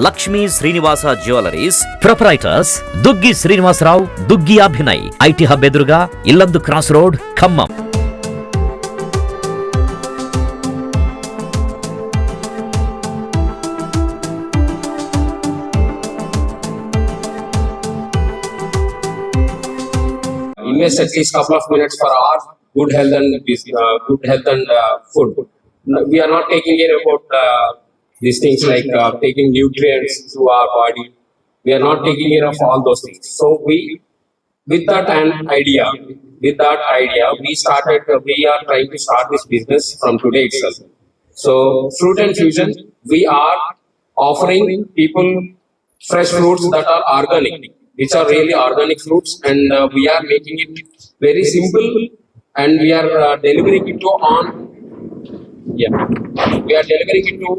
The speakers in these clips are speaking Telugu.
Lakshmi Srinivasa jewelleries proprietors Duggi Srinivasarao, Duggi Abhinay, IT hub ఎదురుగా Yellandu cross road, Khammam. Invest at least couple of minutes for our good health and food. We are not taking care about these things like taking nutrients to our body. We are not taking care of all those things. So with that idea, we are trying to start this business from today itself. So Fruit and Fusion, we are offering people fresh fruits that are organic, which are really organic fruits, and we are making it very simple, and we are delivering it we are delivering it to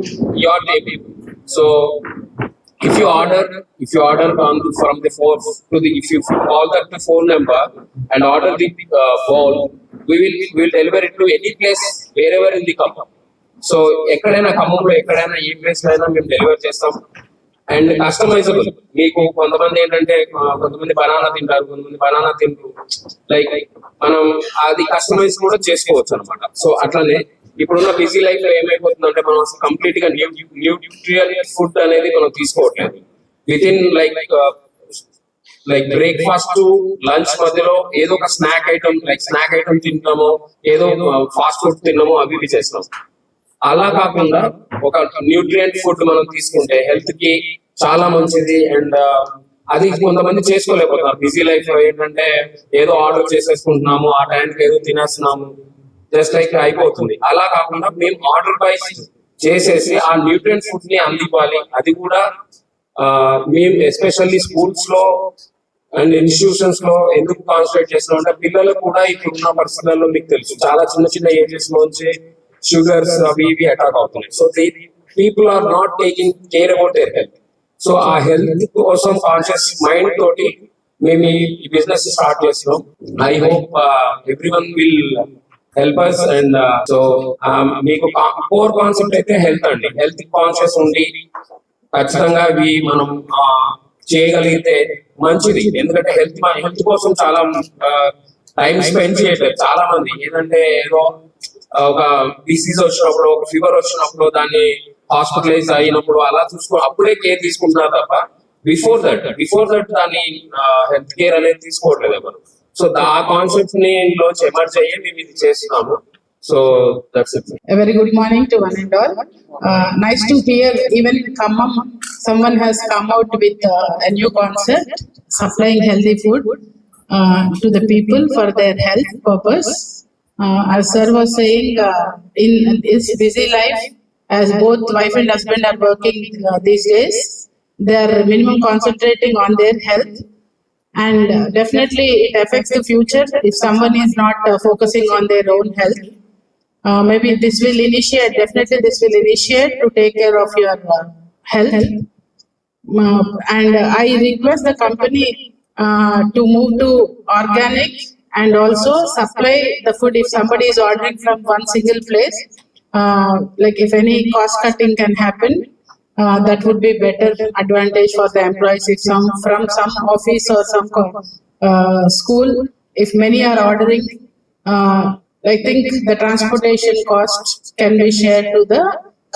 your table. So if you order if you call that the phone number and order the bowl, we will deliver it to any place wherever in the company. So ekkadaina Khammamlo ekkadaina ee place lo aina మేము డెలివర్ చేస్తాం. And customisable. మీకు కొంతమంది ఏంటంటే కొంతమంది బనానా తింటారు, కొంతమంది బనానా తింటారు, లైక్ మనం అది కస్టమైజ్ కూడా చేసుకోవచ్చు అనమాట. సో అట్లానే ఇప్పుడున్న బిజీ లైఫ్ లో ఏమైపోతుందంటే మనం కంప్లీట్ గా న్యూట్రియల్ ఫుడ్ అనేది మనం తీసుకోవట్లేదు. With in like breakfast to lunch మధ్యలో ఏదో ఒక స్నాక్ ఐటమ్ తింటామో, ఏదో ఫాస్ట్ ఫుడ్ తిన్నామో అవి చేస్తాం. అలా కాకుండా ఒక న్యూట్రియంట్ ఫుడ్ మనం తీసుకుంటే హెల్త్ కి చాలా మంచిది. అండ్ అది కొంతమంది చేసుకోలేకపోతున్నారు బిజీ లైఫ్ లో. ఏంటంటే ఏదో ఆర్డర్ చేసేసుకుంటున్నాము, ఆ టైంకి ఏదో తినేస్తున్నాము, జస్ట్ లైక్ అయిపోతుంది. అలా కాకుండా మేము ఆర్డర్ బై చేసేసి ఆ న్యూట్రియంట్ ఫుడ్ ని అందివ్వాలి. అది కూడా మేము ఎస్పెషల్లీ స్కూల్స్ లో అండ్ ఇన్స్టిట్యూషన్స్ లో ఎందుకు కాన్సన్ట్రేట్ చేస్తున్నాం అంటే పిల్లలకు కూడా ఇప్పుడున్న పరిస్థితుల్లో మీకు తెలుసు చాలా చిన్న ఏజెస్ లోంచి షుగర్స్ అవి అటాక్ అవుతున్నాయి. So people are not taking care about their health. So ఆ హెల్త్ కోసం కాన్షియస్ మైండ్ తోటి మేము ఈ బిజినెస్ స్టార్ట్ చేస్తున్నాం. I hope everyone will help us. And so మీకు కోర్ కాన్సెప్ట్ అయితే హెల్త్ అండి. హెల్త్ కాన్షియస్ ఉండి ఖచ్చితంగా ఇవి మనం చేయగలిగితే మంచిది. ఎందుకంటే హెల్త్ కోసం చాలా టైం స్పెండ్ చేయట్లేదు చాలా మంది. ఏంటంటే ఏదో ఒక డిసీజ్ వచ్చినప్పుడు, ఒక ఫీవర్ వచ్చినప్పుడు, దాన్ని హాస్పిటలైజ్ అయినప్పుడు అలా అప్పుడే కేర్ తీసుకుంటున్నారు తప్ప బిఫోర్ దట్ దాన్ని హెల్త్ కేర్ అనేది తీసుకోవట్లేదు ఎవరు. సో ఆ కాన్సెప్ట్ ని లోంచి ఎమర్జ్ అయ్యి మేము ఇది చేస్తున్నాము. So that's it. A very good morning to one and all. Nice to hear even in Khammam someone has come out with a new concept, supplying healthy food to the people for their health purpose. As sir was saying, in this busy life, as both wife and husband are working these days, they are minimum concentrating on their health, and definitely it affects the future if someone is not focusing on their own health. Maybe this will initiate to take care of your health. And I request the company to move to organic and also supply the food if somebody is ordering from one single place. Like if any cost cutting can happen, that would be better advantage for the employees. If from some office or some school, if many are ordering, I think the transportation cost can be shared to the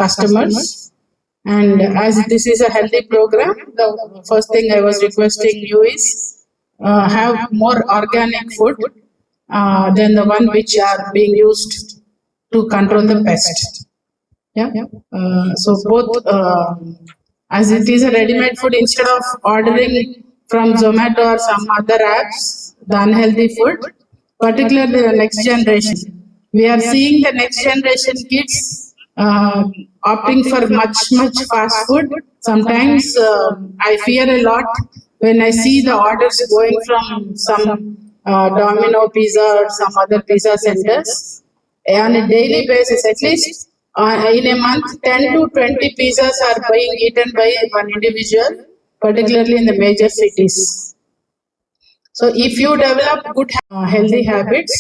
customers. And as this is a healthy program, the first thing I was requesting you is have more organic food than the one which are being used to control the pest. So both as it is a ready-made food, instead of ordering from Zomato or some other apps the unhealthy food, particularly the next generation, we are seeing the next generation kids opting for much fast food. Sometimes I fear a lot when I see the orders going from some Domino pizza or some other pizza centers on a daily basis. At least in a month 10 to 20 pizzas are being eaten by one individual, particularly in the major cities. So if you develop good healthy habits,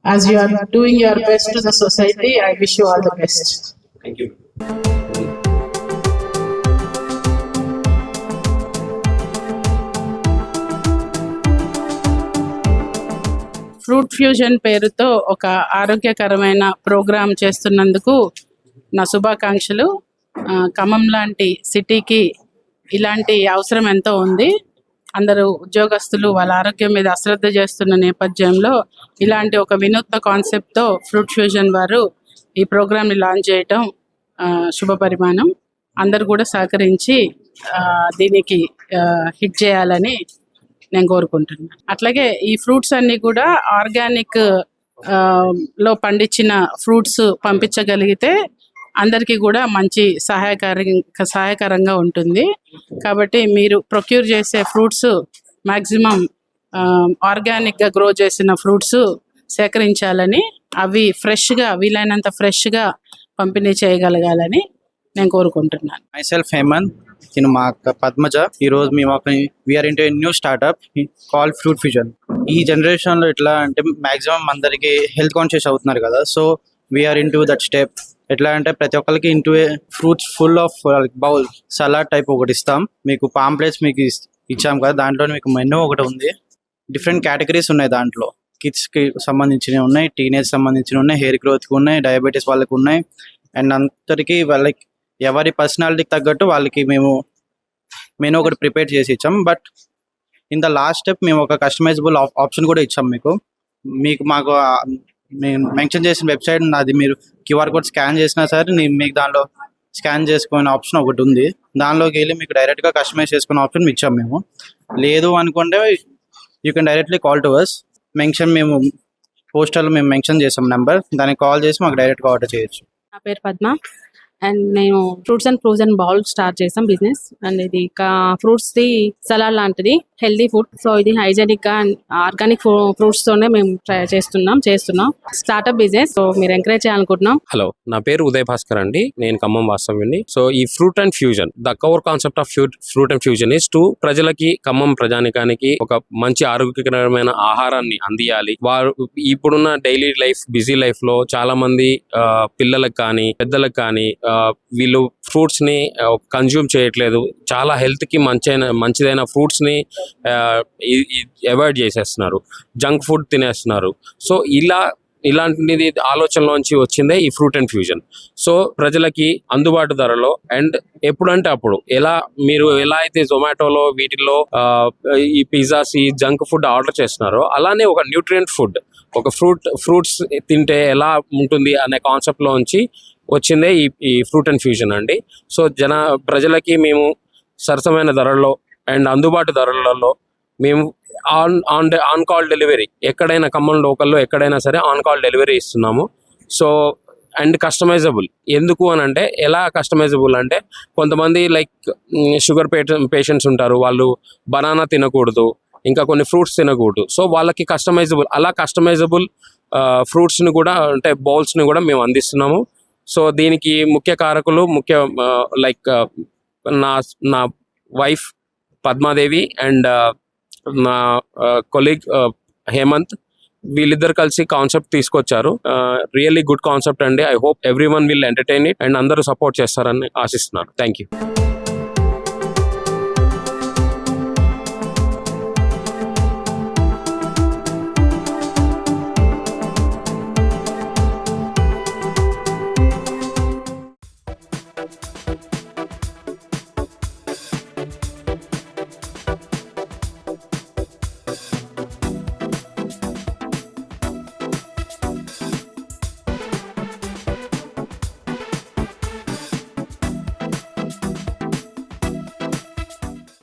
as you are doing your best to the society, I wish you all the best. Thank you. Fruit fusion పేరుతో ఒక ఆరోగ్యకరమైన ప్రోగ్రాం చేస్తున్నందుకు నా శుభాకాంక్షలు. ఖమ్మం లాంటి సిటీకి ఇలాంటి అవసరం ఎంతో ఉంది. అందరూ ఉద్యోగస్తులు వాళ్ళ ఆరోగ్యం మీద అశ్రద్ధ చేస్తున్న నేపథ్యంలో ఇలాంటి ఒక వినూత్న కాన్సెప్ట్తో ఫ్రూట్ ఫ్యూజన్ వారు ఈ ప్రోగ్రామ్ని లాంచ్ చేయటం శుభ పరిమాణం. అందరూ కూడా సహకరించి దీనికి హిట్ చేయాలని నేను కోరుకుంటున్నాను. అట్లాగే ఈ ఫ్రూట్స్ అన్నీ కూడా ఆర్గానిక్ లో పండించిన ఫ్రూట్స్ పంపించగలిగితే అందరికీ కూడా మంచి సహాయకరంగా ఉంటుంది. కాబట్టి మీరు ప్రొక్యూర్ చేసే ఫ్రూట్స్ మ్యాక్సిమం ఆర్గానిక్గా గ్రో చేసిన ఫ్రూట్స్ సేకరించాలని, అవి ఫ్రెష్గా వీలైనంత ఫ్రెష్గా పంపిణీ చేయగలగాలని నేను కోరుకుంటున్నాను. myself హేమంత్, నేను మా అక్క పద్మజ. ఈరోజు మేము we are into new startup call fruit fusion. ఈ జనరేషన్లో ఎట్లా అంటే మ్యాక్సిమం అందరికీ హెల్త్ కాన్షియస్ అవుతున్నారు కదా. So we are into that step. ఎట్లా అంటే ప్రతి ఒక్కరికి into fruits full of bowl salad type ఒకటి ఇస్తాం. మీకు పాంప్లెట్స్ మీకు ఇచ్చాం కదా, దాంట్లో మీకు మెనూ ఒకటి ఉంది. డిఫరెంట్ కేటగిరీస్ ఉన్నాయి దాంట్లో. కిడ్స్కి సంబంధించినవి ఉన్నాయి, టీనేజ్ సంబంధించినవి ఉన్నాయి, హెయిర్ గ్రోత్కి ఉన్నాయి, డయాబెటీస్ వాళ్ళకి ఉన్నాయి. అండ్ అందరికీ వాళ్ళకి ఎవరి పర్సనాలిటీకి తగ్గట్టు వాళ్ళకి మేము మెనూ ఒకటి ప్రిపేర్ చేసి ఇచ్చాం. But in the last step మేము ఒక కస్టమైజబుల్ ఆప్షన్ కూడా ఇచ్చాం మాకు మేము మెన్షన్ చేసిన వెబ్సైట్ అది మీరు క్యూఆర్ కోడ్ స్కాన్ చేసినా సరే మీకు దాంట్లో స్కాన్ చేసుకునే ఆప్షన్ ఒకటి ఉంది. దానిలోకి వెళ్ళి మీకు డైరెక్ట్గా కస్టమైజ్ చేసుకునే ఆప్షన్ ఇచ్చాం మేము. లేదు అనుకుంటే you can directly call to us. మేము పోస్టర్లో మేము మెన్షన్ చేసాం నెంబర్, దానికి కాల్ చేసి మాకు డైరెక్ట్గా ఆర్డర్ చేయొచ్చు. నా పేరు పద్మ అండ్ నేను fruits and frozen bowl start చేసాం బిజినెస్. అండ్ ఇది ఫ్రూట్స్ ది సలాడ్ లాంటిది, హెల్దీ ఫుడ్. సో ఇది హైజెనిక్ గా ఆర్గానిక్ ఫ్రూట్స్ తోనే మేము ట్రై చేస్తున్నాం స్టార్ట్అప్ బిజినెస్. సో మీరు ఎంకరేజ్ చేయాలనుకుంటున్నాం. హలో, నా పేరు ఉదయ్ భాస్కర్ అండి. నేను ఖమ్మం వాస్తవ్యుని. సో ఈ fruit and fusion, the cover concept of fruit and fusion is to ప్రజలకి, ఖమ్మం ప్రజానికానికి ఒక మంచి ఆరోగ్యకరమైన ఆహారాన్ని అందియాలి. వారు ఇప్పుడున్న డైలీ లైఫ్, బిజీ లైఫ్ లో చాలా మంది పిల్లలకు కానీ పెద్దలకు కానీ వీళ్ళు ఫ్రూట్స్ ని కన్జ్యూమ్ చేయట్లేదు. చాలా హెల్త్ కి మంచిదైన ఫ్రూట్స్ ని అవాయిడ్ చేసేస్తున్నారు, జంక్ ఫుడ్ తినేస్తున్నారు. సో ఇలాంటిది ఆలోచనలోంచి వచ్చిందే ఈ ఫ్రూట్ అండ్ ఫ్యూజన్. సో ప్రజలకి అందుబాటు ధరలో అండ్ ఎప్పుడంటే అప్పుడు మీరు ఎలా అయితే జొమాటోలో వీటిల్లో ఈ పిజ్జాస్, ఈ జంక్ ఫుడ్ ఆర్డర్ చేస్తున్నారో అలానే ఒక న్యూట్రియంట్ ఫుడ్, ఒక ఫ్రూట్స్ తింటే ఎలా ఉంటుంది అనే కాన్సెప్ట్ లోంచి వచ్చిందే ఈ ఫ్రూట్ అండ్ ఫ్యూజన్ అండి. సో ప్రజలకి మేము సరసమైన ధరల్లో అండ్ అందుబాటు ధరలలో మేము ఆన్ కాల్ డెలివరీ, ఎక్కడైనా ఖమ్మం లోకల్లో ఎక్కడైనా సరే ఆన్ కాల్ డెలివరీ ఇస్తున్నాము. So and customisable. ఎందుకు అని అంటే, ఎలా కస్టమైజబుల్ అంటే, కొంతమంది లైక్ షుగర్ పేషెంట్స్ ఉంటారు, వాళ్ళు బనానా తినకూడదు, ఇంకా కొన్ని ఫ్రూట్స్ తినకూడదు. సో వాళ్ళకి కస్టమైజబుల్ ఫ్రూట్స్ని కూడా అంటే బౌల్స్ని కూడా మేము అందిస్తున్నాము. సో దీనికి ముఖ్య కారకులు లైక్ నా వైఫ్ పద్మాదేవి అండ్ నా కొలీగ్ హేమంత్, వీళ్ళిద్దరు కలిసి కాన్సెప్ట్ తీసుకొచ్చారు. రియల్లీ గుడ్ కాన్సెప్ట్ అండి. I hope every one will entertain it and అందరూ సపోర్ట్ చేస్తారని ఆశిస్తున్నాను. Thank you.